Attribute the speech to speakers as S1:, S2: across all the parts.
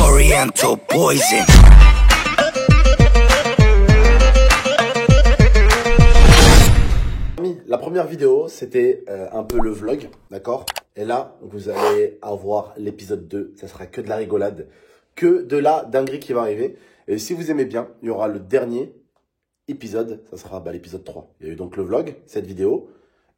S1: Oriental poison.
S2: La première vidéo, c'était un peu le vlog, d'accord? Et là, vous allez avoir l'épisode 2. Ça sera que de la rigolade, que de la dinguerie qui va arriver. Et si vous aimez bien, il y aura le dernier épisode. Ça sera l'épisode 3. Il y a eu donc le vlog, cette vidéo,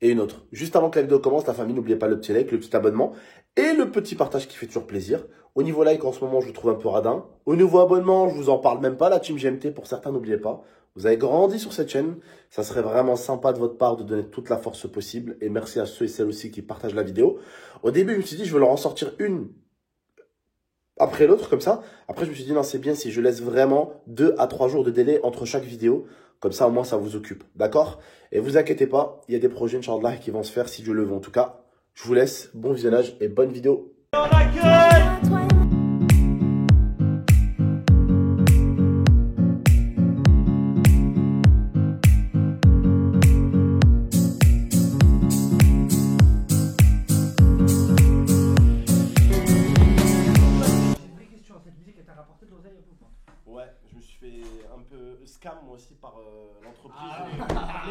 S2: et une autre. Juste avant que la vidéo commence, la famille, n'oubliez pas le petit like, le petit abonnement et le petit partage qui fait toujours plaisir. Au niveau like, en ce moment, je vous trouve un peu radin. Au niveau abonnement, je vous en parle même pas. La team GMT, pour certains, n'oubliez pas. Vous avez grandi sur cette chaîne. Ça serait vraiment sympa de votre part de donner toute la force possible. Et merci à ceux et celles aussi qui partagent la vidéo. Au début, je me suis dit, je vais leur en sortir une après l'autre, comme ça. Après, je me suis dit, non, c'est bien si je laisse vraiment 2 à 3 jours de délai entre chaque vidéo. Comme ça, au moins, ça vous occupe. D'accord? Et vous inquiétez pas, il y a des projets, Inch'Allah, qui vont se faire si Dieu le veut. En tout cas, je vous laisse. Bon visionnage et bonne vidéo. Ouais, je me suis fait un peu scam moi aussi par l'entreprise.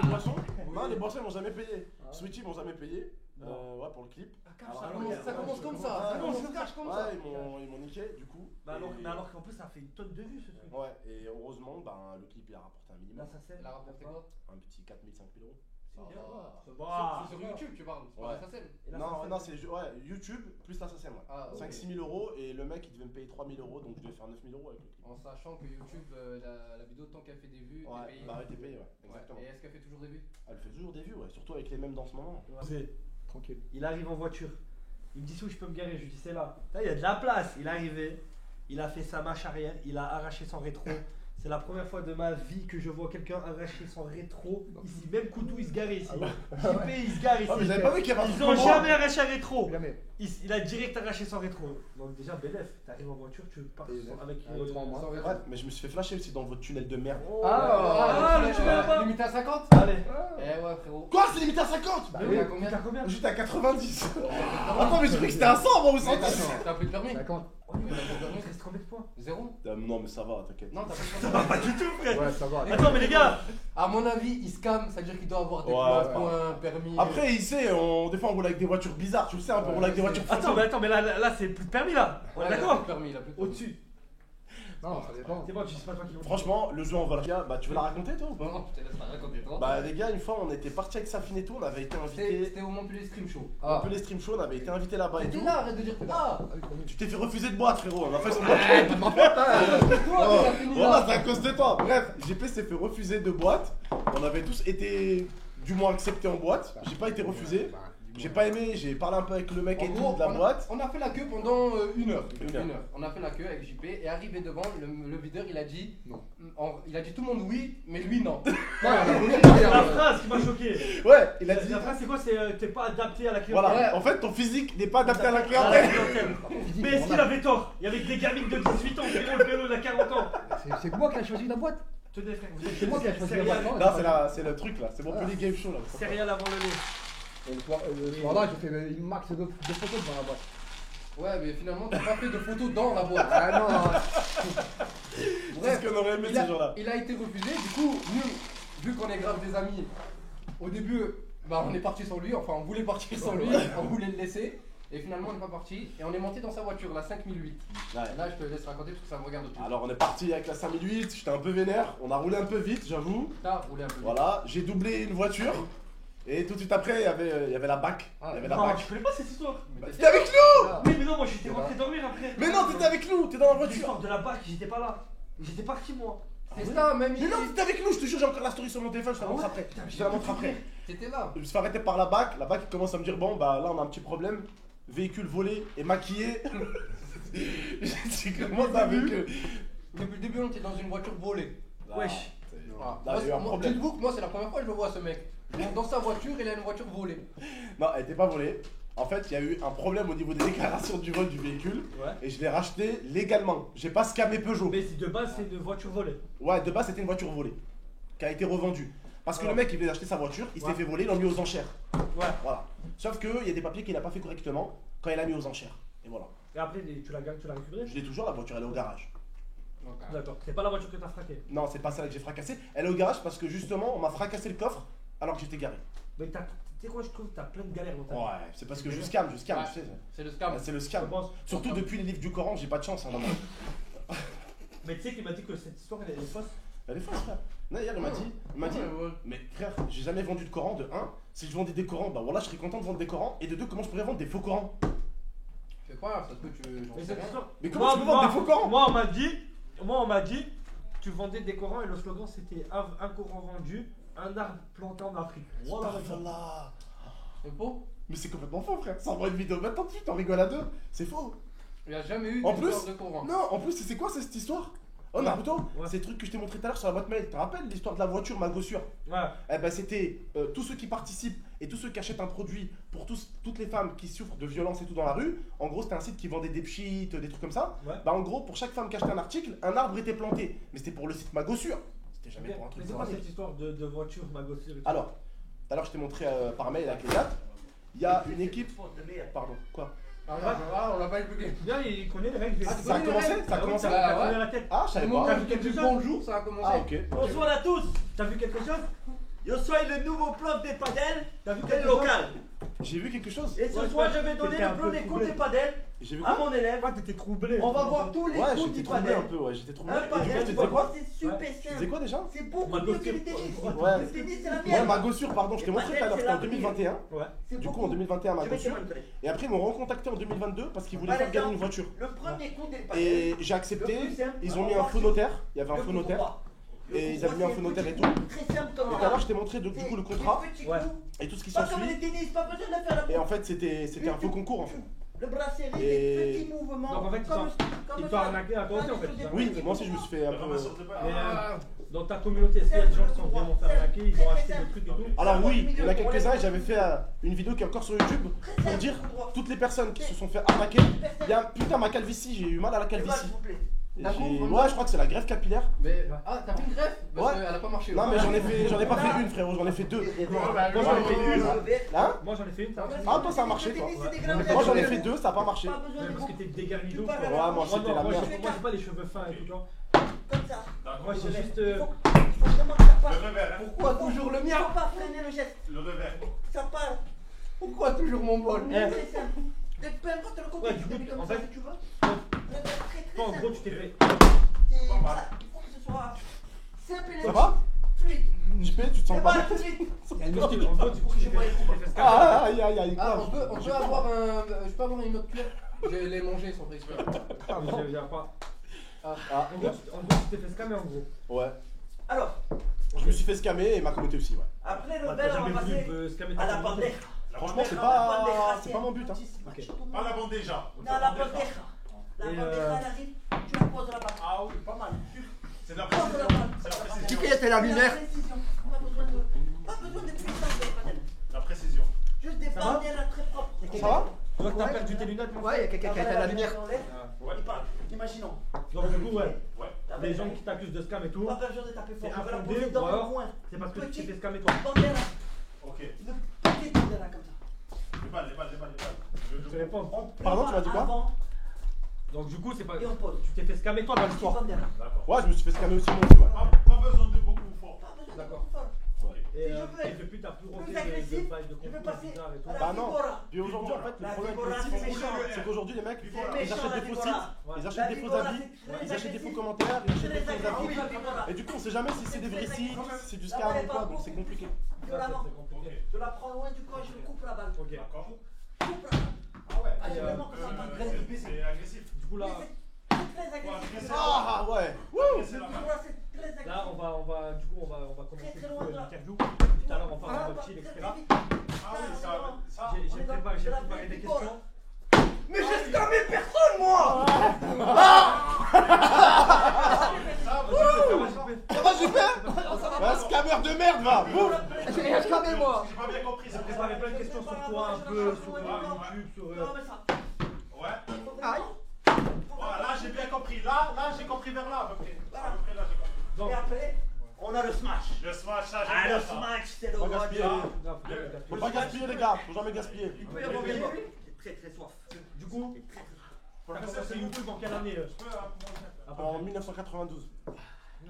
S2: Les boissons, non, les boissons ils m'ont jamais payé. Sweetie ils m'ont jamais payé. Ouais, pour le clip.
S3: Ça commence comme ça. Ça commence comme ça.
S2: Ils m'ont niqué du coup.
S4: Mais alors qu'en plus ça fait une tonne de vues ce truc.
S2: Ouais, et heureusement, le clip il a rapporté un minimum.
S4: Là ça c'est.
S3: Il a rapporté quoi?
S2: Un petit 4 000, 5 000 euros.
S3: C'est sur YouTube, tu parles. C'est pas la SACEM.
S2: Non, c'est YouTube plus la SACEM. Ouais. 5-6 000 euros et le mec il devait me payer 3 000 euros donc je devais faire 9 000 euros avec le clip.
S3: En sachant que YouTube, la vidéo, tant qu'elle fait des vues, t'es payé.
S2: Bah, elle était payée, ouais, exactement.
S3: Et est-ce qu'elle fait toujours des vues?
S2: Elle fait toujours des vues, ouais, surtout avec les mêmes dans ce moment.
S4: Tranquille. Il arrive en voiture. Il me dit où je peux me garer. Je lui dis c'est là. Là il y a de la place. Il est arrivé. Il a fait sa marche arrière. Il a arraché son rétro. C'est la première fois de ma vie que je vois quelqu'un arracher son rétro. Ici, même Koutou, il se gare ici. JP, il se gare ici.
S2: Vous avez pas vu qu'il y a
S4: Ils ont jamais arraché un rétro. Il a direct arraché son rétro. Donc déjà, Belef, t'arrives en voiture, tu pars avec une rétro en main.
S2: Ouais, mais je me suis fait flasher aussi dans votre tunnel de merde.
S3: Tu vas limité à 50?
S4: Allez.
S3: Eh ouais, frérot.
S2: Quoi, c'est limité à 50?
S3: Bah oui, à combien?
S2: J'étais à 90. Attends, mais j'ai cru que c'était à 100, moi, ou 110.
S3: T'as pris le permis?
S4: 50. Il reste combien de points?
S3: 0?
S2: Non, mais ça va, t'inquiète.
S3: Non, t'as pas
S4: Pas du tout, frère.
S5: Ouais, ça va.
S4: Attends, mais les gars.
S3: À mon avis, il scam, ça veut dire qu'il doit avoir des points, permis.
S2: Après, il sait, des fois on roule avec des voitures bizarres, tu le sais, on roule avec des voitures
S4: Attends, mais là c'est plus de permis là. On est d'accord?
S3: Il a plus de permis.
S4: Au-dessus.
S5: Non, ça dépend.
S4: C'est bon, tu sais pas toi qui l'ont.
S2: Franchement, le jeu en Valkia, tu veux la raconter toi ou pas?
S3: Non, je te laisse la raconter toi.
S2: Les gars, une fois on était parti avec Safine et tout, on avait été invité.
S3: C'était au Montpellier Stream Show.
S2: Un peu les stream shows, on avait été invité là-bas et tout.
S3: T'es là, arrête de dire ah.
S2: Tu t'es fait refuser de boîte, frérot. On a fait son Voilà, c'est à cause de toi. Bref, GP s'est fait refuser de boîte. On avait tous été du moins acceptés en boîte. J'ai pas été refusé. J'ai pas aimé, j'ai parlé un peu avec le mec et tout de la boîte.
S3: On a fait la queue pendant une heure. On a fait la queue avec JP et arrivé devant, le videur il a dit non. Il a dit tout le monde oui, mais lui non.
S4: La phrase qui m'a choqué.
S2: Ouais, il a dit.
S4: La phrase c'est quoi? C'est t'es pas adapté à la clientèle.
S2: Voilà, en fait ton physique n'est pas adapté à la clientèle.
S4: Mais est-ce qu'il avait tort? Il y avait des gamines de 18 ans, frérot, le vélo il a 40 ans.
S5: C'est moi qui ai choisi la boîte.
S4: Tenez frère,
S5: C'est moi qui ai choisi la boîte.
S2: Non, c'est le truc là, c'est Montpellier Game Show là.
S4: Céréales avant le lait.
S5: Le soir là, j'ai fait une max de photos dans la boîte.
S3: Ouais, mais finalement, t'as pas fait de photos dans la boîte.
S5: Ah non.
S2: C'est ce qu'on aurait aimé ces jours-là.
S3: Il a été refusé, du coup, nous, vu qu'on est grave des amis, au début, on est parti sans lui, enfin on voulait partir sans lui, on voulait le laisser. Et finalement on n'est pas parti et on est monté dans sa voiture, la 5008. Ouais. Là je te laisse raconter parce que ça me regarde tout.
S2: Alors on est parti avec la 5008, j'étais un peu vénère, on a roulé un peu vite j'avoue.
S3: T'as roulé un peu vite.
S2: Voilà, j'ai doublé une voiture. Et tout de suite après, il y avait la BAC.
S4: Je connais pas cette histoire.
S2: T'étais avec nous?
S4: Oui, mais non, moi j'étais rentré dormir après.
S2: Mais non, t'étais avec nous, t'es dans la voiture.
S4: L'histoire de la BAC, j'étais pas là. J'étais parti moi.
S3: C'est ça, même.
S2: Mais non, t'étais avec nous, je te jure, j'ai encore la story sur mon téléphone, je te la montre après. Je te la montre après.
S3: T'étais là.
S2: Je me suis fait arrêter par la BAC il commence à me dire bon, là on a un petit problème. Véhicule volé et maquillé. J'ai commencé avec eux.
S3: Depuis le début, on était dans une voiture volée.
S4: Wesh.
S3: Dites-vous que moi, c'est la première fois que je le vois, ce mec. Dans sa voiture, il a une voiture volée.
S2: Non, elle était pas volée. En fait, il y a eu un problème au niveau des déclarations du vol du véhicule. Et je l'ai racheté légalement. J'ai pas scamé Peugeot.
S4: Mais de base, c'est une voiture volée.
S2: Ouais, de base, c'était une voiture volée. Qui a été revendue. Parce que le mec, il venait d'acheter sa voiture, il s'est fait voler, il l'a mis aux enchères.
S4: Ouais.
S2: Voilà. Sauf qu'il y a des papiers qu'il a pas fait correctement quand il a mis aux enchères.
S1: Et voilà.
S4: Et après, tu l'as récupérée?
S1: Je l'ai toujours, la voiture elle est au garage.
S4: D'accord. C'est pas la voiture que t'as fraquée?
S1: Non, c'est pas celle que j'ai fracassée. Elle est au garage parce que justement, on m'a fracassé le coffre alors que j'étais garé.
S4: Mais tu sais quoi, je trouve que t'as plein de galères dans ta vie.
S1: Ouais, c'est parce que je scam,
S3: Ouais.
S1: tu sais.
S3: C'est le scam.
S1: C'est le
S4: Je
S1: scam.
S4: pense.
S1: Surtout depuis les livres du Coran, j'ai pas de chance. Hein, dans
S4: Mais tu sais qu'il m'a dit que cette histoire elle est fausse.
S1: Elle est fausse, frère. Non, hier, il m'a dit, mais frère, j'ai jamais vendu de Coran. De 1, si je vendais des Corans, bah voilà, je serais content de vendre des Corans. Et de 2, comment je pourrais vendre des faux Corans?
S3: C'est pas grave, ça se peut que tu.
S4: Mais cette histoire.
S1: Mais comment tu peux vendre des faux Corans?
S4: Moi, on m'a dit, tu vendais des Corans et le slogan c'était un Coran vendu, un arbre planté en Afrique. Voilà.
S1: Astaghfirullah.
S3: C'est faux?
S1: Mais c'est complètement faux, frère. Ça envoie une vidéo maintenant dessus, t'en rigoles à deux. C'est faux.
S3: Il n'y a jamais eu
S1: En
S3: d'histoire
S1: plus,
S3: de Coran.
S1: non, en plus, c'est quoi cette histoire? Oh Naruto,
S4: Ouais.
S1: c'est le truc que je t'ai montré tout à l'heure sur la boîte mail. Tu te rappelles l'histoire de la voiture, ma gossure?
S4: Ouais.
S1: Eh ben, c'était tous ceux qui participent et tous ceux qui achètent un produit pour toutes les femmes qui souffrent de violence et tout dans la rue. En gros, c'était un site qui vendait des pchites, des trucs comme ça.
S4: Ouais.
S1: Bah, en gros, pour chaque femme qui achetait un article, un arbre était planté. Mais c'était pour le site ma gossure. C'était jamais pour un
S4: Mais
S1: truc
S4: c'est quoi
S1: coranique.
S4: cette histoire de voiture, ma gossure et tout?
S1: Alors, tout à l'heure, je t'ai montré par mail avec les dates. Il y a une équipe. Pardon, quoi?
S3: On l'a pas expliqué.
S4: Bien, il connaît les règles.
S3: Ah,
S1: Ça a commencé? Ça a commencé?
S3: Ah,
S4: T'as
S3: ouais.
S4: à la tête.
S1: Ah, je savais
S3: Au moment
S1: pas.
S3: où j'ai dit bonjour, ça a commencé.
S1: Ah, ok.
S4: Bonsoir à tous. T'as vu quelque chose? Yo soy le nouveau prof des padel. T'as vu quel local?
S1: J'ai vu quelque chose.
S4: Et ce soir, je vais donner le plan des cours des padel
S1: J'ai vu
S4: à
S1: quoi?
S4: mon élève.
S5: Ah, t'étais troublé.
S4: On va voir tous les
S1: Ouais,
S4: cours
S1: j'étais
S4: du
S1: troublé
S4: padel.
S1: un peu, ouais, j'étais troublé.
S4: Un
S1: Et du coup,
S4: padel,
S1: tu disais quoi?
S6: C'est super
S1: Tu disais
S6: simple.
S1: quoi déjà?
S6: C'est beaucoup
S4: Ma
S6: mieux que
S4: gossure.
S6: le tennis.
S1: Ouais.
S6: Le tennis, c'est la
S1: Ouais,
S6: merde.
S1: ma gossure, pardon, je t'ai
S6: Et
S1: montré tout à l'heure,
S6: padel,
S1: c'était en
S6: c'est la
S1: 2021.
S4: Ouais.
S6: C'est
S1: Du coup,
S6: beaucoup.
S1: en 2021, ma
S6: Je vais te
S1: gossure.
S6: montrer.
S1: Et après, ils m'ont recontacté en 2022 parce qu'ils voulaient faire gagner une voiture.
S6: Le premier coup des padel.
S1: Et j'ai
S6: Le
S1: accepté,
S6: plus simple,
S1: ils
S6: on
S1: ont mis
S6: va
S1: un faux
S6: voir
S1: notaire, il y avait un
S6: le
S1: faux
S6: coup
S1: notaire.
S6: droit. Le
S1: Et
S6: coup
S1: ils avaient mis un
S6: droit,
S1: faux
S6: c'est
S1: notaire et
S6: petit
S1: tout.
S6: coup, Très simple comme
S1: Et tout à l'heure, je t'ai montré du coup le contrat
S6: Des petits
S4: Ouais.
S6: coups.
S1: et tout ce qui
S6: Pas comme
S1: s'ensuit.
S6: les tennis, pas besoin de faire la
S1: Et en fait, c'était un faux concours en fait.
S6: Le bras serré,
S1: Et-
S6: des petits mouvements.
S4: Donc en fait,
S6: comme
S4: il
S6: ça.
S4: t'a arnaqué à toi aussi en fait.
S1: Oui, moi aussi je me suis fait un peu.
S4: Mais dans ta communauté, est-ce qu'il y a des gens qui sont vraiment fait arnaquer, ils ont acheté des trucs et tout?
S1: Alors oui, il y en a quelques-uns et j'avais fait une vidéo qui est encore sur YouTube pour dire toutes les personnes qui se sont fait arnaquer. Il y a putain ma calvitie, j'ai eu mal à la calvitie.
S6: S'il vous plaît.
S1: Et
S3: D'un coup,
S1: j'ai-
S3: vraiment
S1: Ouais, je crois que c'est la greffe capillaire.
S3: Mais. Ah, t'as fait une greffe? Parce
S1: Ouais.
S3: qu'elle a pas marché.
S1: Non mais j'en ai pas fait une frérot, j'en ai fait deux.
S4: Moi j'en ai fait une.
S1: Hein?
S4: Moi j'en ai fait une, ça a marché.
S1: Ah toi ça a marché toi.
S6: Moi
S1: Moi j'en ai fait deux, ça a pas marché.
S6: Pas besoin
S4: Ouais,
S6: de
S4: parce que t'es dégarni d'eau.
S6: Tu
S4: quoi.
S6: parles
S1: Ouais, moi
S4: Moi
S1: c'était
S4: non,
S1: la
S4: moi
S1: merde.
S4: j'ai pas les cheveux fins et tout genre.
S6: comme ça.
S4: Moi j'ai juste.
S6: Il faut vraiment que ça passe.
S7: Le revers, hein.
S3: Pourquoi toujours le
S6: Il
S3: mien?
S6: faut pas freiner le geste.
S7: Le revers.
S6: Ça part.
S3: Pourquoi toujours mon bol?
S6: C'est très simple. Peu importe le côté,
S4: Ouais,
S6: tu
S4: du coup,
S6: fais comme
S4: en
S6: ça
S4: fait,
S6: si tu veux.
S4: toi,
S6: Mais très
S4: toi, en
S6: très
S4: gros
S6: simple.
S4: tu t'es fait.
S6: C'est-
S7: Pas mal.
S6: voilà, il faut que ce soit simple et
S1: Ça va?
S6: fluide.
S1: JP, tu te sens
S6: C'est
S1: pas?
S6: pas fluide.
S4: En gros, du coup, tu t'es fait scam.
S1: Ah aïe aïe aïe.
S3: Ah,
S1: quoi.
S3: on peut avoir un. Je peux avoir une autre cuillère? Je vais les manger sans exprès.
S4: Il y a pas.
S1: Ah,
S4: En gros, tu t'es fait scammer en gros.
S1: ouais.
S6: Alors,
S1: Je me suis fait scammer et ma communauté aussi, ouais.
S6: après le
S4: T'as
S6: bel, on
S4: jamais
S6: va
S4: voulu
S6: passer
S4: scammer
S6: à la
S4: ta communauté.
S6: bandeja.
S1: Franchement, c'est
S6: La
S1: pas
S6: bandeja,
S1: mon but. Hein.
S7: Pas la bande déjà.
S6: Non, la bandeja. La
S4: Et,
S6: bandeja, elle arrive, tu la poses là-bas.
S7: Ah oui.
S6: Pas mal.
S7: C'est de la
S6: Pose
S7: précision.
S6: là-bas.
S7: C'est la précision.
S3: Tu sais, la lumière.
S6: précision. On a besoin de. Pas besoin de puissance de panel.
S7: La précision.
S6: Juste des
S4: Ça va
S6: bandejas très propres.
S1: Ça va?
S4: Tu vois que t'as perdu tes lunettes mon
S5: Ouais, il y a quelqu'un qui a été à la lumière.
S7: Ouais.
S6: Il parle. Imaginons.
S4: Donc du coup, ouais.
S7: Ouais.
S4: Les gens qui t'accusent de scam et tout,
S6: Pas besoin de taper
S4: c'est
S6: fort. On va la
S4: infondé
S6: poser
S4: ou
S6: dans le
S4: alors
S6: coin.
S4: c'est parce que tu t'es
S6: Petit.
S4: fait scammer toi.
S6: Bandera.
S7: Ok.
S6: Une petite bandera comme ça.
S7: Les balles.
S4: Je te réponds.
S6: On
S1: Pardon, tu m'as dit quoi?
S6: avant
S4: Donc du coup, c'est pas.
S6: et on pose.
S4: Tu t'es fait scammer toi dans
S6: Petite
S4: l'histoire.
S6: bandera.
S7: D'accord.
S1: Ouais, je me suis fait scammer aussi moi aussi, ouais.
S7: Pas besoin de beaucoup fort.
S6: Pas besoin de
S4: D'accord.
S6: fort.
S4: Et,
S6: Si je veux
S4: et
S6: être
S4: depuis, t'as plus refait
S6: plus
S4: de
S6: agressif,
S4: failles de
S6: je veux
S4: concours
S6: passer
S4: bizarres et tout.
S6: à la
S1: Bah non.
S6: Vibora.
S1: Puis aujourd'hui, en fait, le
S6: La
S1: problème
S6: Vibora,
S1: avec
S6: c'est
S1: les sites,
S6: méchant.
S1: c'est qu'aujourd'hui, les mecs,
S6: C'est
S1: ils
S6: méchant,
S1: achètent
S6: la
S1: des faux
S6: Vibora.
S1: sites, ils
S6: La
S1: achètent des faux
S6: Vibora,
S1: avis,
S6: c'est très
S1: ils achètent des faux
S6: agressif.
S1: commentaires, ils achètent des
S6: Très
S1: faux
S6: agressif,
S1: avis.
S6: la Vibora.
S1: Et du coup, on sait jamais si c'est des vrais sites, si c'est du scam ou quoi, donc c'est compliqué.
S6: Violemment.
S4: C'est compliqué.
S6: Je la prends loin du corps, je lui coupe la balle.
S4: Ok.
S7: D'accord.
S6: Coupe la balle.
S7: Ah ouais.
S6: Ah, j'ai vraiment que ça passe très vite.
S7: C'est agressif.
S4: Du coup là,
S6: C'est très agressif.
S1: Ah ouais. Wouh.
S7: C'est la balle.
S6: Vibora, c'est très agressif.
S4: là on va commencer
S6: Très loin de là.
S4: l'interview. Tout à l'heure on parle de votre chill, etc.
S7: Ah oui, ça.
S4: J'ai préparé des questions.
S6: Mais j'ai scamé personne, moi.
S1: Ça va, JP? Un scammer de merde, va. Wouh.
S5: J'ai rien scamé, moi.
S7: J'ai pas bien compris.
S4: J'ai préparé plein de questions sur toi, un peu sur YouTube, sur.
S6: Non, mais ça.
S7: Ouais.
S5: Aïe.
S7: Voilà, là j'ai bien compris. Là j'ai compris vers là à peu près. À peu près là j'ai compris.
S4: Donc,
S6: Et après, on a le smash.
S7: Le smash, ça j'ai
S6: Ah,
S7: bien
S6: le
S7: ça.
S6: smash, c'est le
S1: Pas
S6: roi
S1: gaspiller.
S6: du.
S1: Faut pas gaspiller, les gars, faut jamais gaspiller.
S6: Il peut y avoir des C'est très très soif.
S4: du coup, T'as commencé YouTube en quelle année
S1: En 1992.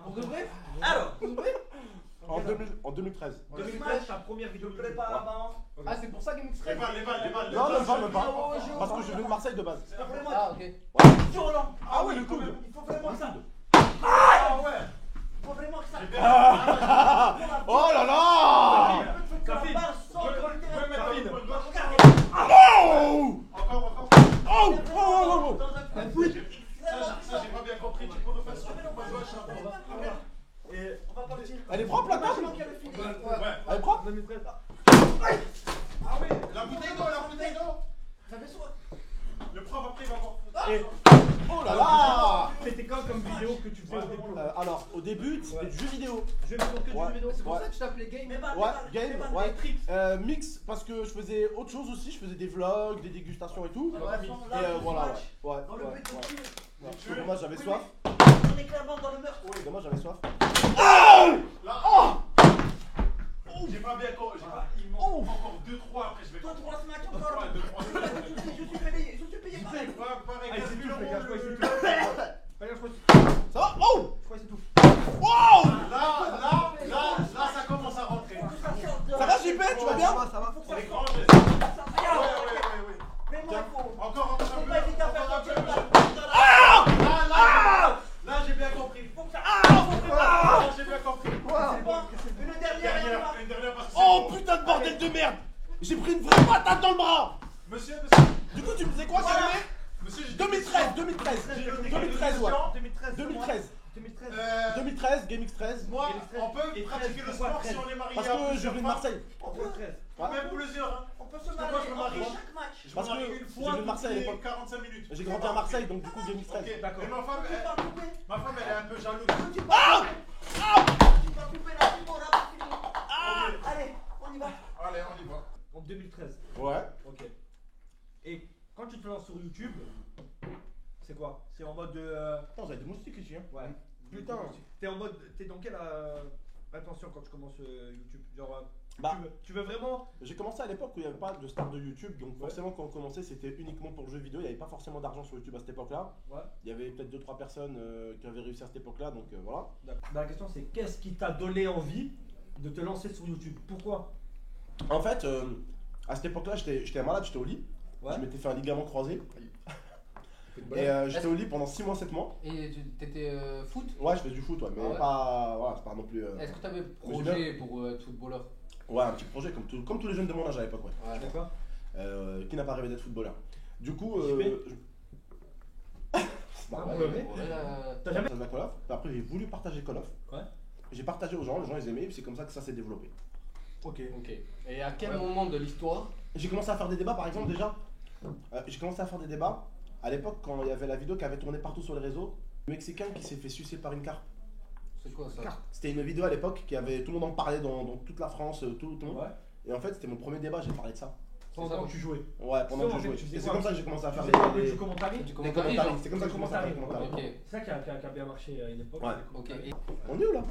S3: Pour de vrai?
S8: Alors,
S1: En 2013.
S4: En 2013, ta première vidéo YouTube.
S8: prépare avant.
S3: Ah, c'est pour ça Game
S7: Les
S3: Extreme?
S7: balles, les balles, les balles.
S1: Non, même pas.
S8: Oh,
S1: Parce que je viens de Marseille de base.
S7: C'est la première.
S3: Ah, ok.
S8: Violent.
S1: Ah ouais, le coude.
S8: Il faut vraiment ça.
S7: Ah ouais.
S8: Il faut vraiment que ça.
S7: J'ai bien.
S1: Oh là là!
S8: Que la
S4: Cafine.
S8: balle sorte sur le terrain.
S7: Cafine.
S1: Oh!
S7: Encore.
S1: Oh! Oh!
S8: Dans un foot.
S7: Ça, j'ai pas bien compris. Tu peux refaire sur le point gauche après.
S4: Et
S8: On va partir.
S1: Elle est propre la table?
S8: Imaginons qu'il y a le fini.
S7: Ouais.
S1: Elle est propre?
S4: 2013.
S7: Ah oui, la bouteille d'eau.
S8: J'avais soin.
S7: Le prof après il va voir.
S4: Et
S1: Oh là là!
S4: c'était quoi comme vidéo que tu faisais au début?
S1: Alors, au début, c'était du jeu vidéo.
S4: Je vais donc que
S1: Ouais.
S4: du vidéo.
S3: C'est pour
S1: Ouais.
S3: ça que tu t'appelais Game?
S8: Mais pas.
S1: Ouais, game, ouais.
S3: Tricks.
S1: Mix, parce que je faisais autre chose aussi, je faisais des vlogs, des dégustations et tout.
S8: Ouais,
S1: Et voilà, ouais.
S8: Dans le but de
S1: Ouais.
S8: tuer.
S1: Ouais. Parce que dommage, j'avais soif.
S8: On est clairement dans le meurtre.
S1: Oui, dommage, j'avais soif.
S7: Là. J'ai pas bien compris. Il manque encore 2-3 après je vais.
S8: 2-3 smacks encore.
S7: Ouais, 2-3
S8: Je suis payé pareil.
S7: pareil.
S4: Allez,
S7: 15
S4: c'est
S7: 000
S4: tout, les gars, je crois que c'est
S7: euros.
S4: tout. Regarde, je crois que
S1: Ça va? Oh!
S4: c'est tout.
S1: Wow!
S7: Là, ça commence à rentrer.
S1: Ça va, JP? Tu vas bien?
S4: Ça va.
S7: C'est grand, mais oui.
S8: Mais moi, il faut.
S7: Encore un
S8: Faut
S7: peu.
S8: pas hésiter à faire sortir le ballon.
S7: Là, j'ai bien compris.
S8: Faut que ça.
S7: Là, j'ai bien compris.
S8: C'est bon. Une dernière.
S7: Une dernière parce que
S1: Oh
S7: c'est bon.
S1: putain de bordel de merde! J'ai pris une vraie patate dans le bras!
S7: Monsieur,
S1: Du coup, tu me disais quoi,
S8: Voilà.
S1: Salomé?
S7: monsieur, j'ai
S1: 2013, 2013, Game X13.
S7: Moi,
S4: Et
S7: on peut
S4: et
S7: pratiquer le
S4: 13,
S7: sport
S4: pourquoi
S7: si on est marié.
S1: Parce que je viens de Marseille.
S8: On peut.
S4: 2013.
S7: Même plusieurs. Hein.
S8: On peut se
S7: Parce que
S8: marier
S7: moi, je me
S8: entre
S7: marie.
S8: chaque match.
S7: Je
S1: Parce
S7: me marie
S1: que
S7: une
S1: je
S7: fois
S1: viens de Marseille à
S7: toutes les
S1: l'époque.
S7: 45 minutes.
S1: J'ai grandi à Marseille, donc du coup, Game X13.
S7: Ok,
S4: D'accord.
S7: Et ma femme,
S8: Tu vas couper.
S7: elle est un peu jalouse.
S8: Tu vas couper la fibre, on a pas fini. Allez, on y va.
S7: Allez, on y va.
S4: En 2013.
S1: Ouais.
S4: Ok. Et quand tu te lances sur YouTube, c'est quoi? C'est en mode.
S1: Putain, vous avez des moustiques ici, hein.
S4: Ouais.
S1: Putain.
S4: T'es en mode. T'es dans quelle intention quand tu commences YouTube? Genre.
S1: Bah.
S4: Tu veux vraiment.
S1: J'ai commencé à l'époque où il n'y avait pas de star de YouTube, donc forcément quand on commençait c'était uniquement pour le jeu vidéo, il n'y avait pas forcément d'argent sur YouTube à cette époque-là.
S4: Ouais.
S1: Il y avait peut-être 2-3 personnes qui avaient réussi à cette époque-là, donc voilà.
S4: La question c'est qu'est-ce qui t'a donné envie de te lancer sur YouTube? Pourquoi?
S1: En fait, à cette époque-là j'étais malade, j'étais au lit,
S4: Ouais.
S1: je m'étais fait un ligament croisé, et j'étais au lit pendant 6 mois, 7 mois.
S3: Et t'étais foot?
S1: Ouais, je fais du foot, ouais, mais
S3: Ah ouais.
S1: pas, voilà, c'est pas non plus...
S3: Est-ce que t'avais
S1: j'ai
S3: projet pour être footballeur?
S1: Ouais, un petit projet comme tous les jeunes de mon âge à l'époque, ouais.
S3: Ouais.
S4: D'accord.
S1: Qui n'a pas rêvé d'être footballeur. Du coup,
S4: JP?
S1: c'est pas
S4: Ah,
S1: vrai.
S4: ouais.
S3: Ouais,
S4: T'as jamais.
S1: Ça de la Call of. Après, j'ai voulu partager Call of.
S4: Ouais.
S1: J'ai partagé aux gens, les gens ils aimaient, et puis c'est comme ça que ça s'est développé.
S4: Ok.
S3: Ok. Et à quel
S4: Ouais.
S3: moment de l'histoire?
S1: J'ai commencé à faire des débats, par exemple, déjà. J'ai commencé à faire des débats à l'époque quand il y avait la vidéo qui avait tourné partout sur les réseaux. Le Mexicain qui s'est fait sucer par une carpe.
S3: C'est quoi ça?
S1: C'était une vidéo à l'époque qui avait tout le monde en parlait dans toute la France, tout le monde.
S4: Ouais.
S1: Et en fait, c'était mon premier débat, j'ai parlé de ça.
S4: Pendant que tu jouais.
S1: Ouais, pendant
S4: Ça,
S1: que
S4: en
S1: je
S4: fait,
S1: jouais.
S4: tu faisais
S1: Et c'est
S4: quoi?
S1: comme ça que j'ai commencé à
S4: Tu
S1: faire
S4: faisais quoi,
S1: des
S4: du commentaire?
S3: Du
S1: des
S3: commentaire,
S1: commentaires.
S3: genre.
S1: C'est comme ça que j'ai commencé à faire des commentaires.
S3: Ok.
S4: C'est ça qui a bien marché à une époque.
S1: Ouais.
S3: Ok. Et
S1: On est où là?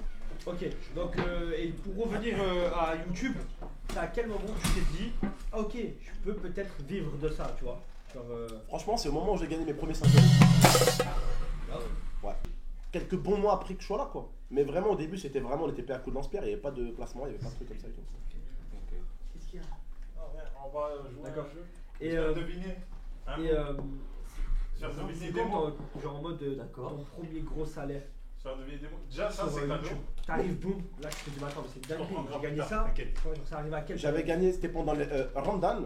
S4: Ok, donc et pour revenir à YouTube, c'est à quel moment tu t'es dit, ah, ok, je peux peut-être vivre de ça, tu vois? Genre,
S1: Franchement, c'est au moment où j'ai gagné mes premiers 5 euros. Ouais. Quelques bons mois après que je sois là, quoi. Mais vraiment, au début, c'était vraiment, on était payé à coup de lance-pierre, il n'y avait pas de placement, il n'y avait pas de trucs comme ça et tout.
S8: Qu'est-ce qu'il y a?
S7: On va jouer
S4: D'accord.
S7: un jeu.
S4: Et,
S7: Je vais deviner. Hein? Faire deviner
S4: c'est
S7: des
S4: quand
S7: mots.
S4: genre en mode
S8: D'accord.
S4: ton premier gros salaire
S7: Faire deviner des mots. Déjà, ça,
S4: sur
S7: c'est cadeau.
S4: YouTube. T'arrives, boum, là je te dis, attends, mais c'est dingue,
S7: comprends,
S4: j'ai gagné
S7: putain,
S4: ça.
S7: t'inquiète.
S4: Ouais, genre, ça arrive à quel
S1: J'avais gagné, c'était pendant le Ramadan,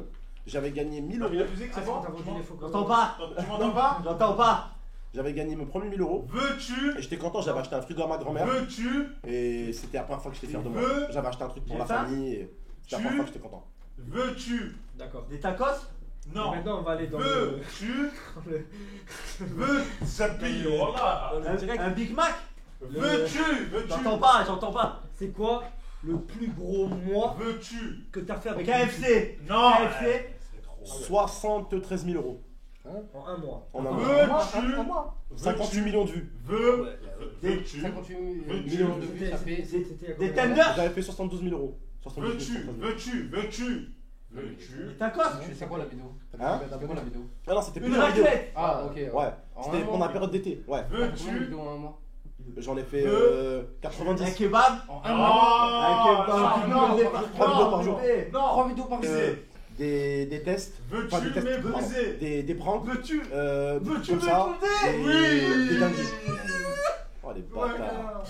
S1: j'avais gagné 1000
S7: T'as mis
S1: euros.
S7: la musique,
S4: Ah,
S7: c'est
S4: c'est
S7: bon?
S4: quand t'as vendu les faux
S8: J'entends pas.
S7: Tu m'entends pas?
S8: J'entends pas.
S1: J'avais gagné mon premier 1000 euros.
S7: Veux-tu?
S1: Et j'étais content, j'avais acheté un frigo à ma grand-mère.
S7: Veux-tu?
S1: Et c'était la première fois que j'étais fier de moi.
S7: Veux-
S1: J'avais acheté un truc pour
S8: J'ai
S1: la
S8: faim.
S1: famille. Et c'était la
S7: Tu-
S1: première fois que j'étais content.
S7: Veux-tu?
S4: D'accord.
S8: Des tacos?
S4: Et
S7: Non.
S4: maintenant on va aller dans le.
S7: Veux-tu? Veux ça pille, voilà.
S8: Un Big Mac?
S7: Veux-tu?
S8: J'entends
S7: Veux-tu?
S8: pas.
S4: C'est quoi le plus gros mois
S7: Veux-tu?
S4: que t'as fait avec YouTube
S8: KFC.
S7: Non.
S8: KFC.
S7: C'est trop.
S1: 73 000 euros.
S4: en un mois?
S1: En un mois.
S7: Veux-tu?
S1: 58 millions de vues.
S7: Veux-tu?
S3: 58
S7: Veux-tu?
S3: millions de vues, ça fait.
S4: C'était
S8: Des tenders?
S1: J'avais fait 72 000 euros. 72 000,
S7: Veux-tu?
S1: 73 000.
S7: Veux-tu? Veux-tu? Veux-tu
S4: Ta cosse.
S3: C'est quoi la vidéo?
S1: Hein?
S3: C'est quoi la vidéo?
S1: Ah non, c'était
S4: Une
S1: plusieurs vidéos.
S4: raclette.
S3: Ah, ok.
S1: Ouais,
S3: En
S1: c'était
S3: un
S1: pendant
S3: mois.
S1: la période d'été. Ouais,
S3: Combien de
S7: Veux-tu
S3: vidéos en un mois?
S1: j'en ai fait
S7: Un
S1: 90.
S7: kebab?
S3: En un mois?
S7: Ah,
S1: Trois vidéos par jour.
S7: Non.
S3: 3 vidéos par jour.
S1: Des tests.
S7: Veux-tu
S1: Enfin, des tests, pardon.
S7: m'épouser?
S1: Des pranks.
S7: Veux-tu
S1: Veux-tu comme ça.
S7: m'épouser?
S1: Des dingueries. Oh les
S7: Ouais,
S1: bâtards.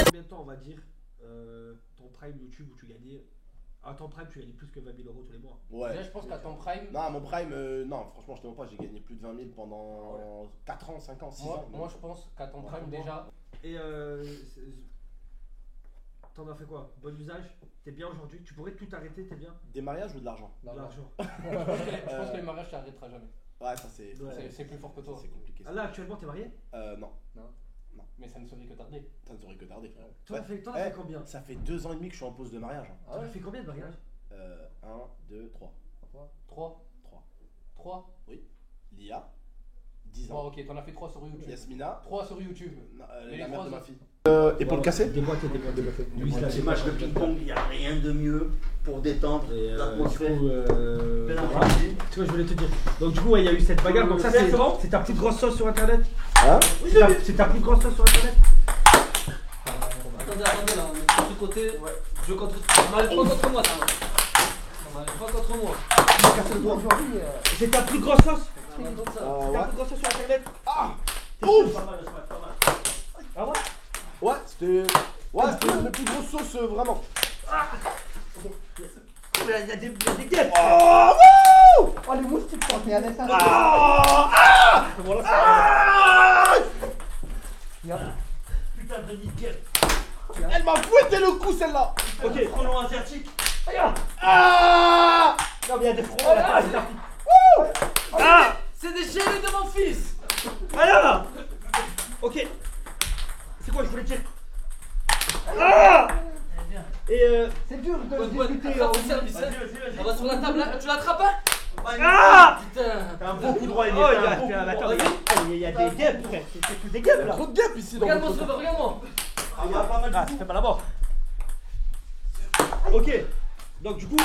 S4: Combien de temps on va dire ton prime YouTube où tu gagnais. À ton prime, tu gagnais plus que 20 000 euros tous les mois.
S1: Ouais.
S3: Déjà, je pense qu'à ton prime.
S1: Non, mon prime, non, franchement, je te mens pas, j'ai gagné plus de 20 000 pendant 4 ans, 5 ans, 6 ans.
S3: Moi, je pense qu'à ton prime, déjà.
S4: Et t'en as fait quoi? Bon usage? T'es bien aujourd'hui? Tu pourrais tout arrêter, t'es bien?
S1: Des mariages ou de l'argent?
S4: De l'argent.
S3: Je pense que les mariages, tu arrêteras jamais.
S1: Ouais, ça c'est.
S4: Ouais.
S3: C'est plus fort que toi.
S1: C'est compliqué.
S4: Ah là, actuellement, t'es marié?
S1: Non,
S3: Mais ça ne saurait que tarder.
S1: ça ne saurait que tarder, frère.
S4: T'en as
S1: Ouais.
S4: fait, t'en as fait combien?
S1: Ça fait 2 ans et demi que je suis en pause de mariage. Hein.
S4: T'en as fait combien de mariages?
S1: 1, 2, 3.
S3: 3.
S1: 3. Oui. Lia, 10
S3: Bon,
S1: ans.
S3: ok, t'en as fait 3 sur YouTube.
S1: Yasmina,
S3: 3 sur YouTube. Et
S1: la
S3: les
S1: mère de
S3: trois
S1: ma fille. Épaule cassée?
S4: Déboîté. Lui, c'est
S8: Ces matchs de ping-pong, il n'y a rien de mieux pour détendre l'atmosphère.
S4: Tu vois, je voulais te dire. Donc, du coup, ouais, il y a eu cette bagarre. Donc, ça, c'est ta plus grosse sauce sur internet?
S1: Hein?
S4: C'est ta plus grosse sauce sur internet?
S9: Attendez là, on est de côté. Je contre. On n'arrive pas contre moi, ça. On n'arrive pas contre moi.
S4: C'est ta plus grosse sauce?
S9: On va entendre ça.
S4: C'est ta plus grosse sauce sur internet?
S1: Ouf!
S8: Pas mal, ce match, pas mal.
S4: Ah ouais?
S1: Ouais, c'était la plus grosse sauce, vraiment.
S4: Il y a des guêpes!
S1: Oh, wouh!
S5: Oh les moustiques, quand il y avait ça.
S8: Putain de nickel.
S1: Elle m'a fouetté le cou, celle-là!
S8: Ok, frelon asiatique.
S1: Ah!
S4: Non, mais il y a des fromages là, c'est parti.
S9: C'est des gélés de mon fils.
S4: Alors! Ok. C'est quoi, je voulais dire? Et
S5: C'est dur de
S9: Ouais,
S5: discuter.
S9: faire ton service, hein. On va sur la table là, tu l'attrapes hein? Putain.
S8: T'as un bon coup droit,
S4: Oh,
S8: Emile.
S4: il y
S8: t'as un bon coup
S4: a,
S8: droit.
S4: attends, il y a des guêpes, frère. C'est que des guêpes là.
S1: Trop de guêpes ici dans
S9: Regarde-moi
S1: votre
S9: ce regarde-moi.
S8: Ah, il y a pas mal
S4: Ah,
S8: de
S4: ça fait pas la mort. Ok. Donc, du coup.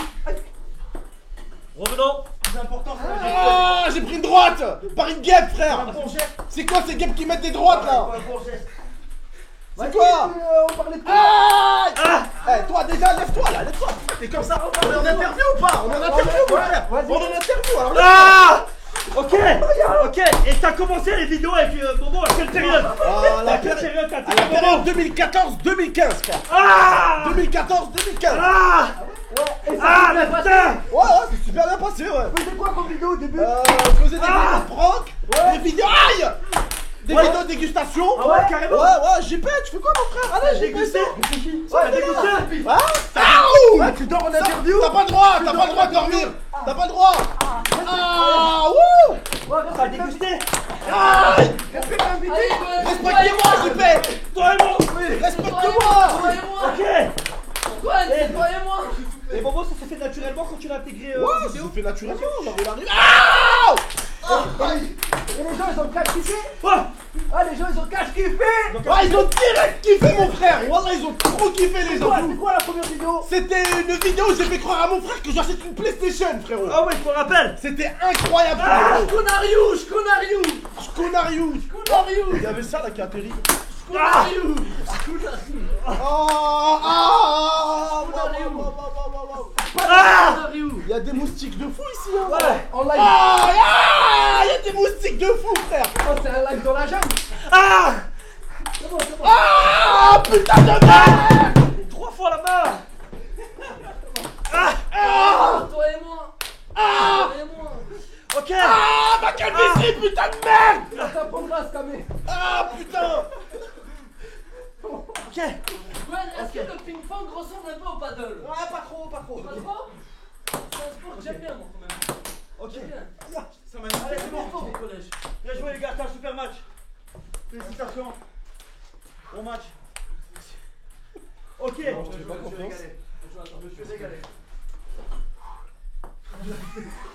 S4: Revenons.
S8: plus important, c'est la
S1: Ah, j'ai pris une droite! Par une guêpe, frère!
S8: un bon geste.
S1: C'est quoi ces guêpes qui mettent des droites là?
S8: Un bon geste.
S1: C'est quoi?
S5: On parlait de
S1: Ah! Eh, toi déjà, lève-toi là, lève-toi! T'es comme ça, on est en interview ou pas? On est en interview, mon frère! On est en interview alors!
S4: Ah! Ok. Ok. Et t'as commencé les vidéos avec Bobo à quelle période?
S1: Ah, la
S4: À quelle
S1: période
S4: période t'as fait
S1: à la
S4: Bobo?
S1: période 2014-2015, frère!
S4: Ah!
S1: 2014-2015!
S4: Ah! Ah, mais putain!
S1: Ouais, c'est super bien passé, ouais!
S5: Vous faisiez quoi comme vidéo au début?
S1: Je faisais des vidéos de prank, des vidéos. Aïe! Des vidéos de dégustation!
S4: Ah ouais, carrément!
S1: Ouais, JP, tu fais quoi mon frère?
S4: Ah là, j'ai dégusté! T'as dégusté?
S1: Ah!
S5: Tu dors en interview?
S1: T'as pas le droit, t'as pas le droit de dormir! T'as pas le droit! Ah! Wouh!
S4: T'as dégusté?
S1: Respectez-moi, JP!
S4: Toi et moi!
S1: Respecte-moi!
S9: Toi et moi.
S4: Ok!
S9: Antoine, c'est toi et moi.
S4: Et Bobo, ça s'est fait naturellement quand tu l'as intégré
S1: Ouais,
S4: en
S1: ça
S4: vidéo?
S1: se fait naturellement, genre il arrive. Ah!
S5: Et les gens, ils ont cash kiffé.
S4: Ah,
S5: Les gens, ils ont cash kiffé.
S1: Ils ont direct kiffé mon frère. Wallah, ils ont trop kiffé les gens.
S5: C'est quoi la première vidéo?
S1: C'était une vidéo où j'ai fait croire à mon frère que j'achète une PlayStation, frérot.
S4: Ah ouais, je me rappelle.
S1: C'était incroyable, frérot.
S5: Conariou.
S1: Il y avait ça là qui a atterri.
S5: Conariou.
S1: Il y a des moustiques de fou ici, hein.
S5: Ouais, en live.
S1: Il y a des moustiques de fou, frère.
S5: Oh, c'est un live dans la jungle.
S4: Ah,
S5: C'est bon.
S1: Putain de merde.
S4: 3 fois la main.
S9: Toi et moi. Toi et moi.
S4: Ok.
S1: Ma calvitie, putain de merde.
S5: T'as pas de grâce, Kamé.
S1: Putain.
S4: Ok.
S9: Gwen, est-ce que le ping-pong ressemble un peu au paddle?
S5: Ouais, pas trop.
S9: Pas trop? C'est un sport que j'aime bien, moi, quand même.
S4: Ok.
S9: J'aime bien.
S4: Ça m'a
S9: Allez, c'est bon, au collège.
S4: Bien joué les gars, c'est un super match. Félicitations. Bon match. Ok.
S1: Non, je te fais pas confiance.
S4: Je me suis régalé.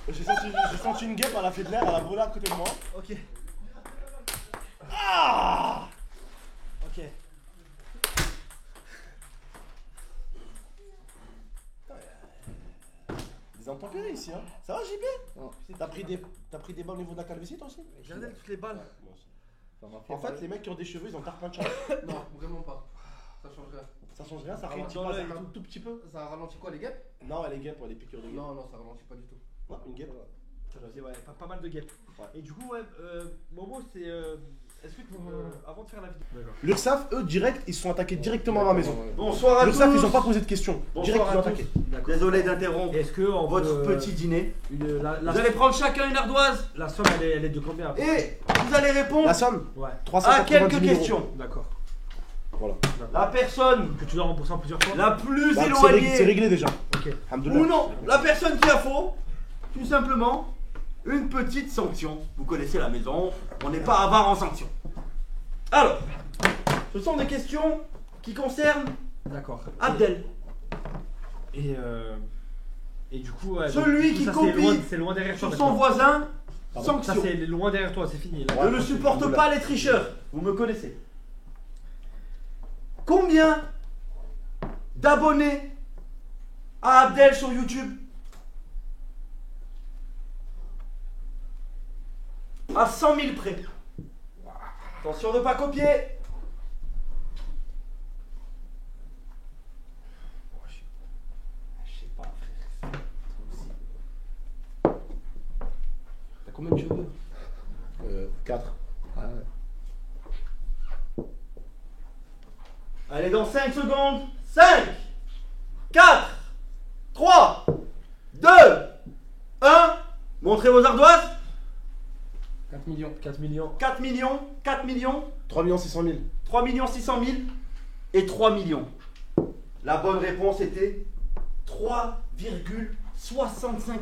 S1: J'ai senti une guêpe, elle a fait de l'air, elle a volé à côté de moi.
S4: Ok. Ok.
S1: Des intempéries ici, hein. Ça va, JB? T'as pris des balles au niveau de la calvitie, toi aussi?
S4: Regardez toutes les balles.
S1: En fait, les mecs qui ont des cheveux, ils ont tarte plein de cheveux.
S3: Non, vraiment pas. Ça change rien.
S1: Ça change rien, ça
S3: Ah,
S1: ralentit
S3: dans
S1: pas,
S3: l'œil,
S1: ça tout petit peu.
S3: Ça ralentit quoi, les guêpes?
S1: Non, elle est guêpe, les piqûres de guêpe.
S3: Non, ça ralentit pas du tout.
S1: Non, une guêpe.
S4: Ouais, pas mal de guêpes.
S1: Ouais.
S4: Et du coup, ouais, Momo, c'est. Est-ce que tu avant de faire la vidéo.
S1: L'URSSAF, eux, direct, ils se sont attaqués directement à ma maison.
S10: Bonsoir à tous.
S1: L'URSSAF, ils ont pas posé de questions.
S10: Bonsoir
S1: Direct, ils
S10: à
S1: ont
S10: tous.
S1: attaqué.
S10: Désolé d'interrompre
S4: Est-ce que en
S10: votre petit dîner.
S4: la
S10: Vous allez prendre chacun une ardoise
S4: la somme, elle est de combien
S10: et vous allez répondre
S1: La somme
S4: Ouais.
S1: 390
S10: à quelques
S1: 000 euros.
S10: questions.
S4: D'accord.
S1: Voilà.
S10: La personne
S4: Que tu dois rembourser en plusieurs fois.
S10: la plus
S1: Bah, c'est
S10: éloignée
S1: réglé déjà.
S4: Ok.
S1: Alhamdoulilah.
S10: ou non, la personne qui a faux, tout simplement, une petite sanction. Vous connaissez la maison, on n'est pas avare en sanction. Alors, ce sont des questions qui concernent
S4: D'accord.
S10: Abdel.
S4: Et du coup, ouais,
S10: Celui
S4: donc,
S10: qui
S4: ça,
S10: copie
S4: c'est loin derrière toi.
S10: sur son
S4: maintenant.
S10: voisin,
S1: Pardon.
S4: Ça,
S10: sanction.
S4: c'est loin derrière toi, c'est fini. Là.
S10: Je ne supporte pas les tricheurs, vous me connaissez. Combien d'abonnés a Abdel sur YouTube? À 100 000 près. Attention de ne pas copier. Je sais pas, frère.
S1: T'as combien de cheveux 4.
S10: Allez, dans 5 secondes. 5, 4, 3, 2, 1. Montrez vos ardoises.
S3: 4 millions.
S4: 4 millions.
S10: 4 millions, 4 millions,
S1: 3 600 000.
S10: 3 600 000 et 3 millions. La bonne réponse était 3,65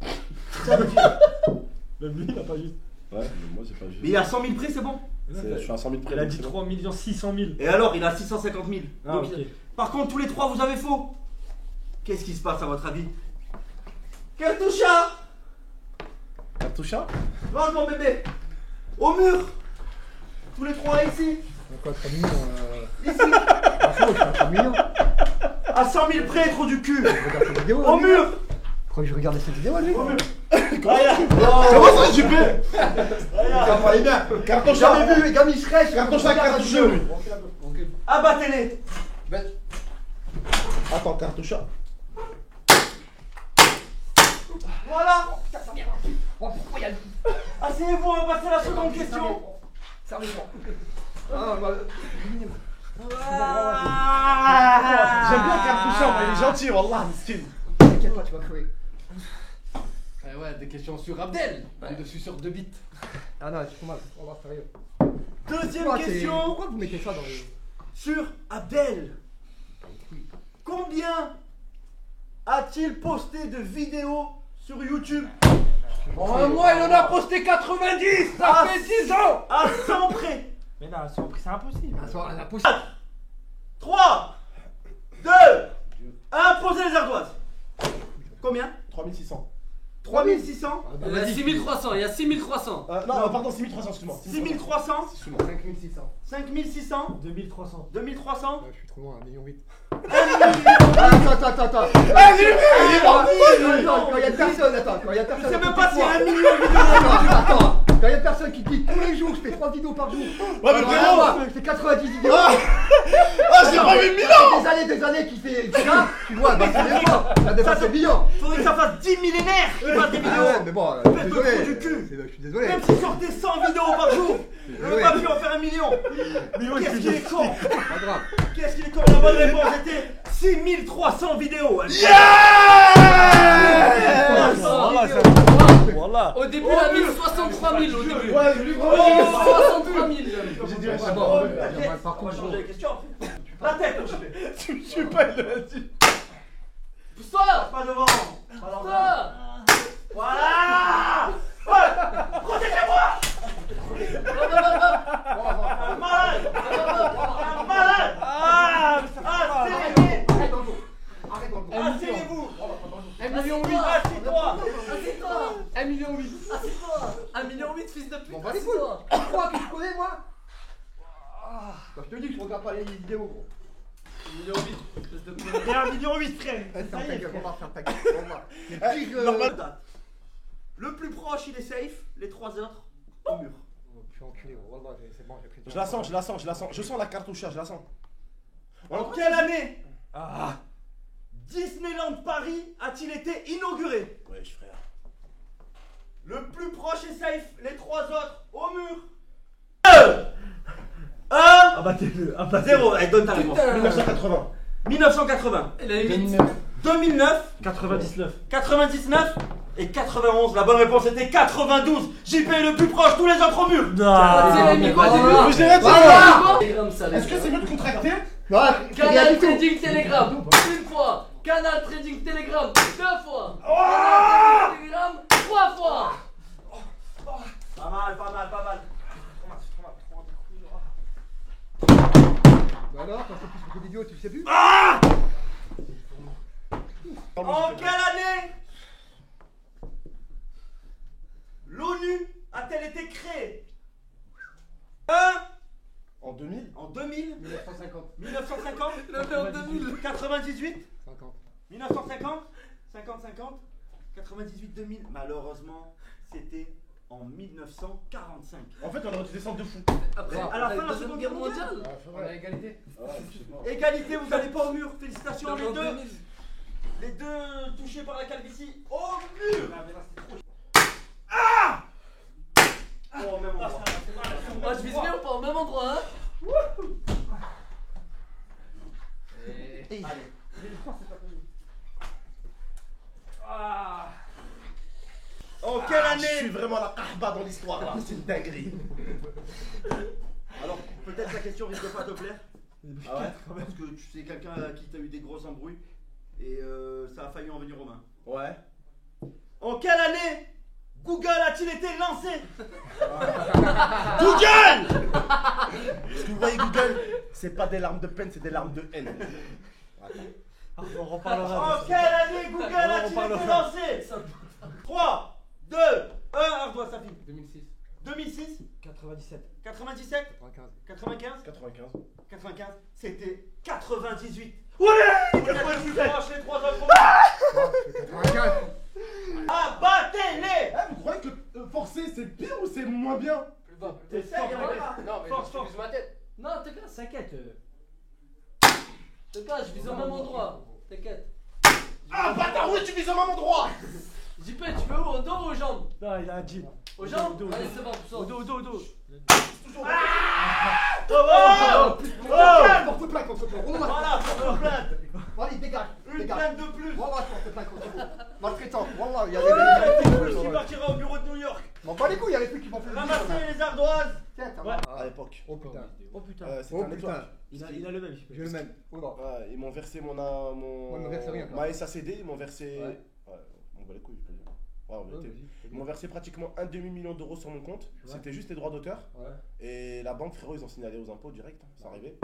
S10: 000. Ça veut dire.
S4: Même lui, il a pas juste.
S1: Ouais, mais moi c'est pas juste.
S10: Mais il a 100 000 près, c'est bon.
S1: Je suis à 100 000 près.
S4: Il a
S1: donc
S4: dit
S1: c'est bon.
S4: 3 600 000.
S10: Et alors, il a 650 000.
S4: Ah,
S10: Donc,
S4: ok.
S10: par contre, tous les trois, vous avez faux. Qu'est-ce qui se passe à votre avis? Cartoucha!
S1: Cartoucha
S10: Mange mon bébé. Au mur. Tous les trois ici.
S5: Quoi, 3 millions
S10: Ici.
S5: Franchement, je suis à 3 millions.
S10: À 100 000 près, trop du cul.
S5: Regarde cette vidéo.
S10: Au mur.
S5: Pourquoi je regardais cette vidéo, lui?
S10: Au mur.
S1: Comment ça, JP Cartoucha
S5: J'avais vu, Gami Shrek.
S1: Cartoucha, cartoucha, lui.
S10: Abattez-les.
S1: Attends, cartoucha.
S10: Voilà. Asseyez-vous, on va passer à la seconde question.
S5: Sérieusement.
S1: J'aime bien cartoucha, mais il est gentil, wallah, miskin.
S5: T'inquiète pas, tu vas crever.
S3: Ouais, des questions sur Abdel. Je suis sur 2 bits.
S5: Ah non, c'est trop mal. On va sérieux.
S10: Deuxième question
S5: Pourquoi vous mettez ça dans les.
S10: sur Abdel. Combien a-t-il posté de vidéos sur YouTube?
S3: En un mois, il en a posté 90. Ça
S10: Ah,
S3: fait 10 ans.
S10: À 100 près.
S4: Mais là, c'est impossible.
S5: Ah, soit la pousse.
S10: 3, 2, 1, posez les ardoises. Combien?
S1: 3600.
S10: 3 3600.
S9: Il y a 6300, il y a 6300.
S1: Non, pardon, 6300, excuse-moi.
S10: 6300.
S3: 5600.
S10: 5600.
S4: 2300.
S10: 2300.
S5: Je suis trop loin, 1,8 million.
S10: 1 million.
S5: Attends. Quand il y a personne, attends. Quand il y a
S10: Je
S5: personne.
S10: sais même pas s'il y a 1 million de vidéos.
S5: Attends. Quand il y a personne qui dit tous les jours, je fais 3 vidéos par jour.
S1: Ouais, mais frérot.
S5: Je fais 90 vidéos.
S1: Ah, j'ai pas vu 1000 ans.
S5: Des années qui fait ça, tu vois, bah c'est bien. Ça dépasse le million.
S10: Faudrait que ça fasse 10 millénaires qui fassent des
S5: Ah ouais,
S10: vidéos.
S5: mais bon,
S10: Faites le
S5: désolé.
S10: trou du cul.
S5: Je suis désolé.
S10: Même s'il sortait 100 vidéos par jour, on
S5: Désolé.
S10: va plus en faire 1 million. Qu'est-ce qu'il est con.
S5: Pas grave.
S10: Qu'est-ce qu'il est con. La bonne réponse était 6300 vidéos.
S1: Voilà.
S9: Au début, il a mis 63 000 au début.
S1: Ouais, j'ai vu
S9: 63 000.
S1: J'ai dit,
S5: Ouais, bon, par
S10: On va
S5: contre,
S10: changer les questions. La tête, mon chipé.
S1: tu me suis pas, il l'a dit.
S9: Pousse-toi.
S10: Pas devant.
S9: Pousse-toi.
S10: Voilà. Ouais. Protégez-moi. Un malade. Un malade. Asseyez-vous.
S3: 1 million 8.
S10: Assieds-toi.
S9: Assieds-toi.
S3: 1 million 8.
S9: Assieds-toi. 1 million 8, fils de pute.
S5: Bon, bah les couilles.
S9: Assieds-toi.
S5: Tu crois que je connais, moi? Bah, je te dis que je regarde pas les vidéos, gros.
S9: 1 million 8, fils de pute.
S10: Et 1 million 8, frère.
S5: Ferme ta gueule, on va faire ta gueule. On va. C'est pire.
S10: Le plus proche, il est safe. Les 3 autres, au mur.
S5: Je suis enculé, gros. Wallah, c'est bon, j'ai pris.
S1: Je la sens. Je sens la cartouche, je la sens.
S10: En quelle année Disneyland Paris a-t-il été inauguré?
S1: Wesh, frère.
S10: Le plus proche est safe, les 3 autres au mur. 1
S5: Abattez-le.
S10: 0. Allez, donne ta réponse.
S1: 1980.
S10: 1980.
S9: Il a eu 8.
S10: 2009.
S5: 99.
S10: 99 et 91. La bonne réponse était 92. JP est le plus proche, tous les autres au mur.
S9: C'est les micros du
S1: Mais j'ai rien dit.
S9: Telegram, ça, les
S1: Est-ce que
S9: gars.
S1: c'est mieux de contracter?
S5: Non,
S9: Canal Trading Telegram, une fois. Canal Trading Telegram, 2 fois.
S10: Oh
S9: Canal Trading Telegram, 3 fois.
S10: Pas mal.
S5: Bah alors, quand c'est plus beaucoup d'idiots, tu le sais plus?
S10: En quelle année l'ONU a-t-elle été créée?
S1: En 2000?
S10: En 2000.
S3: 1950.
S10: 1950.
S9: Il a fait en 2000.
S10: 98.
S5: 50.
S10: 1950. 50. 98 2000. Malheureusement, c'était en 1945.
S1: En fait, on aurait dû descendre de fou.
S9: Après,
S10: À la fin de la
S9: Deuxième
S10: Seconde
S9: Guerre
S10: Guerre
S9: mondiale.
S3: On a égalité.
S10: Égalité, vous n'allez pas au mur. Félicitations
S9: En
S10: les deux.
S9: 2000.
S10: Les deux touchés par la calvitie au mur. Oh, même endroit.
S9: Moi, je vise bien ou pas au même endroit, hein?
S10: Allez. En quelle
S1: Je
S10: année?
S1: suis vraiment la kahba dans l'histoire là. C'est une dinguerie.
S10: Alors, peut-être la question risque de pas te plaire. Ah ouais? Parce que tu sais quelqu'un qui t'a eu des grosses embrouilles et ça a failli en venir aux mains.
S1: Ouais.
S10: En quelle année Google a-t-il été lancé?
S1: Google! Parce que vous voyez, Google, c'est pas des larmes de peine, c'est des larmes de haine.
S5: On reparlera.
S10: En quelle année Google a-t-il été lancé? 3, 2, 1, ardoise, ça finit.
S3: 2006.
S10: 2006,
S5: 97.
S10: 97,
S5: 95.
S10: 95,
S1: 95.
S10: 95, c'était 98. Ouais! Vous êtes le plus proche, les 3 autres.
S5: 95.
S10: Abattez-les!
S1: Vous croyez que forcer c'est bien ou c'est moins bien?
S3: Plus bas.
S10: T'essayes, hein?
S3: Non, mais
S10: Force,
S3: je vise ma tête.
S9: Non, t'inquiète,
S5: T'inquiète.
S9: je vise au même endroit. T'inquiète.
S1: Ah bâtard, oui tu vises au même endroit!
S9: JP, tu veux où? Au dos ou aux jambes?
S5: Non, il a un jean.
S9: Aux jambes?
S5: Au dos,
S9: Allez, c'est bon, pousse.
S5: Au dos.
S10: Oh!
S5: Porte plainte contre toi.
S10: Voilà, pour une plainte.
S5: Allez, dégage.
S10: Une plainte de plus.
S5: Wallah, je porte plainte contre toi. Maltraitant. Wallah, il y a
S10: Une
S5: des.
S10: plainte de plus qui partira au bureau de New York.
S5: M'en bats les couilles, il y a les trucs qui vont faire.
S10: Ramasser les ardoises.
S5: Tiens, t'as
S10: Ouais.
S1: À l'époque.
S5: Oh putain. Oh putain.
S1: C'était un network.
S5: Il a le même. J'ai le même. Oh là.
S1: Ouais, ils m'ont versé mon.
S5: Ouais, ils m'ont versé rien, quoi.
S1: Ma SACD, ils m'ont versé.
S5: Ouais.
S1: Ouais, on bat les couilles, je peux dire. Ouais, on
S5: Ouais,
S1: était-
S5: vas-y.
S1: Ils m'ont versé pratiquement un demi-million d'euros sur mon compte.
S5: Ouais.
S1: C'était juste les droits d'auteur.
S5: Ouais.
S1: Et la banque, frérot, ils ont signalé aux impôts direct. Hein, ça arrivait.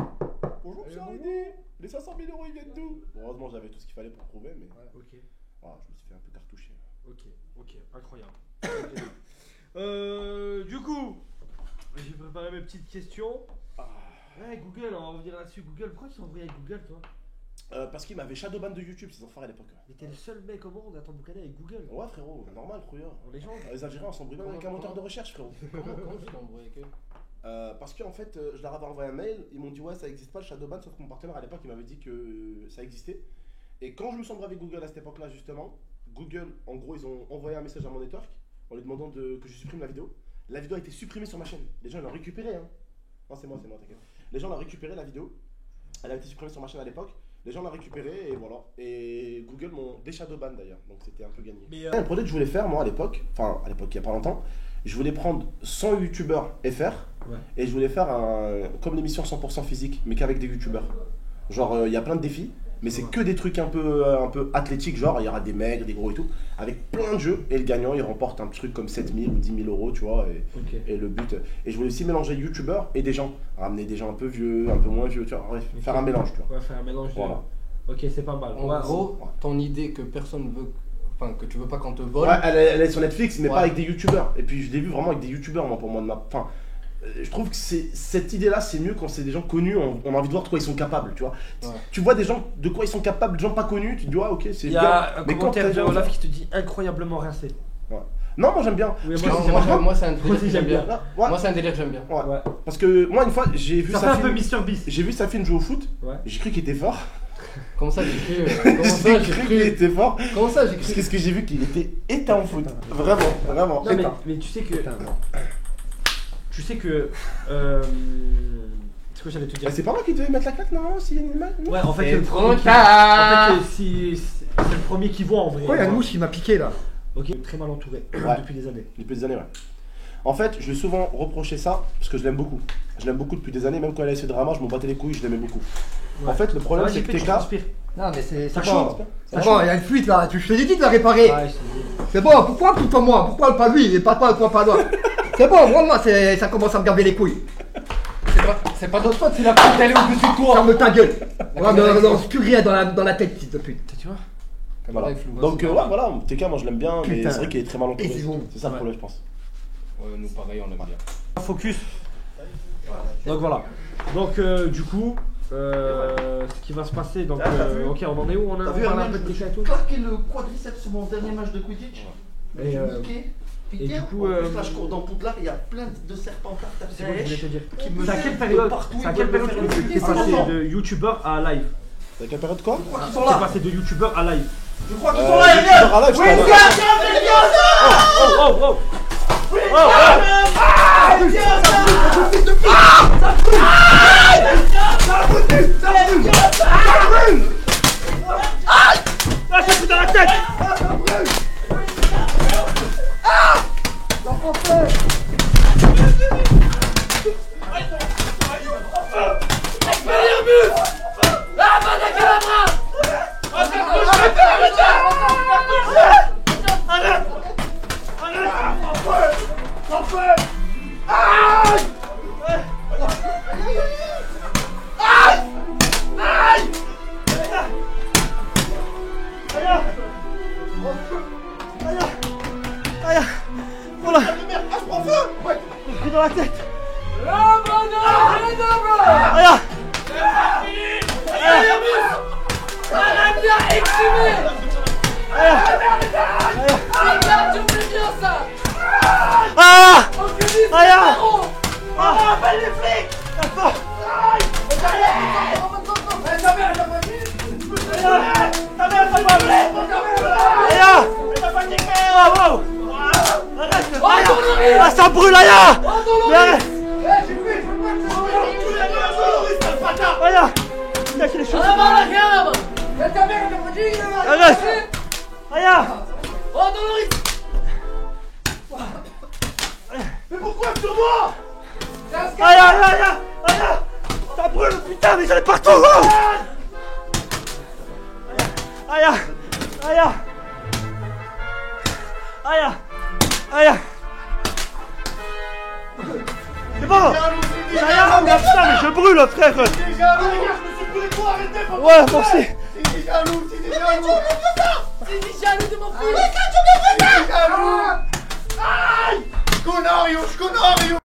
S1: Bonjour,
S5: Allez,
S1: c'est
S5: bonjour.
S1: arrivé. Les 500 000 euros, ils viennent d'où? Bon, heureusement, j'avais tout ce qu'il fallait pour prouver, mais.
S5: Ok.
S1: Ah, je me suis fait un peu cartoucher.
S4: Ok, incroyable. Du coup, j'ai préparé mes petites questions. Ouais, Google, on va revenir là-dessus. Google, pourquoi tu t'es embrouillé avec Google, toi?
S1: Parce qu'il m'avait shadowban de YouTube, ces enfoirés à l'époque.
S4: Mais t'es le seul mec au monde à t'emboucaner avec Google.
S1: Ouais, frérot, normal, frérot.
S4: Les gens.
S1: Les Algériens, on s'embrouille même avec un moteur de recherche, frérot.
S3: Comment tu t'es embrouillé avec eux?
S1: Parce qu'en fait, je leur avais envoyé un mail, ils m'ont dit ouais, ça existe pas le shadowban, sauf que mon partenaire à l'époque, il m'avait dit que ça existait. Et quand je me suis embrouillé avec Google à cette époque-là, justement, Google, en gros, ils ont envoyé un message à mon network en lui demandant que je supprime la vidéo. La vidéo a été supprimée sur ma chaîne. Les gens l'ont récupérée, hein. Non, c'est moi, t'inquiète. Les gens l'ont récupéré, la vidéo. Elle a été supprimée sur ma chaîne à l'époque. Les gens l'ont récupérée et voilà. Et Google m'ont déshadowban d'ailleurs, donc c'était un peu gagné. Mais un projet que je voulais faire, moi, à l'époque, il y a pas longtemps, je voulais prendre 100 youtubeurs FR et je voulais faire comme l'émission 100% physique, mais qu'avec des youtubeurs. Genre, il y a plein de défis. Mais c'est que des trucs un peu athlétiques, genre il y aura des maigres, des gros et tout, avec plein de jeux, et le gagnant il remporte un truc comme 7 000 ou 10 000 euros, tu vois, et le but. Et je voulais aussi mélanger youtubeurs et des gens, ramener des gens un peu vieux, un peu moins vieux, tu vois, bref, faire un mélange, tu vois.
S4: Ouais, faire un mélange.
S1: Voilà.
S4: Ok, c'est pas mal.
S3: En gros, ton idée que personne veut, enfin que tu veux pas qu'on te vole.
S1: Ouais, elle est sur Netflix, mais pas avec des youtubeurs. Et puis je l'ai vu vraiment avec des youtubeurs, moi, pour moi, enfin. Je trouve que cette idée-là, c'est mieux quand c'est des gens connus, on a envie de voir de quoi ils sont capables, tu vois. Ouais. Tu vois des gens de quoi ils sont capables, des gens pas connus, tu te dis ouais, ok, c'est bien.
S4: Il y a un commentaire de Olaf qui te dit incroyablement rincé.
S1: Ouais. Non, moi j'aime bien.
S3: Oui, moi c'est un délire que j'aime bien. Ouais. Moi c'est un délire que j'aime bien.
S1: Ouais. Parce que moi une fois j'ai vu
S4: ça fait un peu Mr Beast.
S1: J'ai vu Safin jouer au foot, j'ai cru qu'il était fort.
S3: Comment ça j'ai cru
S1: qu'il était fort.
S3: Comment ça j'ai cru?
S1: Parce que j'ai vu qu'il était éteint au foot. Vraiment.
S4: Non, mais tu sais que... Tu sais que. C'est quoi j'allais te dire?
S1: C'est pas moi qui devais mettre la claque, non? Si animal.
S4: Ouais, en fait, c'est le premier qui voit en vrai.
S5: Pourquoi il y a une mouche qui m'a piqué là?
S4: Ok, très mal entouré depuis des années.
S1: Depuis des années, ouais. En fait, je lui ai souvent reproché ça parce que je l'aime beaucoup. Je l'aime beaucoup depuis des années, même quand elle a essayé de drama, je m'en battais les couilles, je l'aimais beaucoup. Ouais. En fait, le problème c'est que TK.
S5: Non, mais c'est
S1: bon.
S5: C'est bon, il y a une fuite là, je te l'ai dit de la réparer. Ouais, c'est bon, pourquoi tout le temps moi? Pourquoi pas lui? Et pas toi, pourquoi pas toi? C'est bon, moi ça commence à me garder les couilles.
S3: C'est pas notre faute, c'est la faute d'aller au-dessus de toi.
S5: Ferme ta gueule. Ouais, ne lance plus rien dans la tête, fils de pute.
S3: Tu vois?
S1: Voilà. Donc voilà, TK, moi je l'aime bien, mais c'est vrai qu'il est très mal entouré. C'est ça le problème, je pense.
S3: Ouais, nous pareil, on l'aime bien.
S4: Focus. Donc voilà. Donc du coup, ce qui va se passer, donc ok, on en est où? On a un peu de TK et tout.
S8: Claqué le quadriceps sur mon dernier match de Quidditch.
S4: Et du coup,
S8: là je cours dans Poudlard, il y a plein de serpentards
S4: c'est quoi que je voulais te dire.
S8: qui me
S4: C'est à quelle période tu es passé de youtubeur à live?
S1: C'est à quelle période quoi?
S8: Ils sont là.
S4: passé de youtubeur à live.
S8: Je crois qu'ils sont là, les gars. Oui,
S4: Oh ah, ça fout dans la tête. Dans la tête. Ça brûle, Aya! Mais arrête! Aya! Il a qu'il est chaud! Arrête! Aya!
S8: Mais pourquoi sur moi?
S4: Aya! Ça brûle, putain, mais j'en ai partout! Aya! C'est bon! Aya, mais putain, mais je brûle, frère!
S8: Je me suis brûlé, arrêtez!
S4: Ouais, moi aussi!
S8: C'est déjà lourd!
S6: jaloux de mon fils.
S5: Aïe! Sconorio!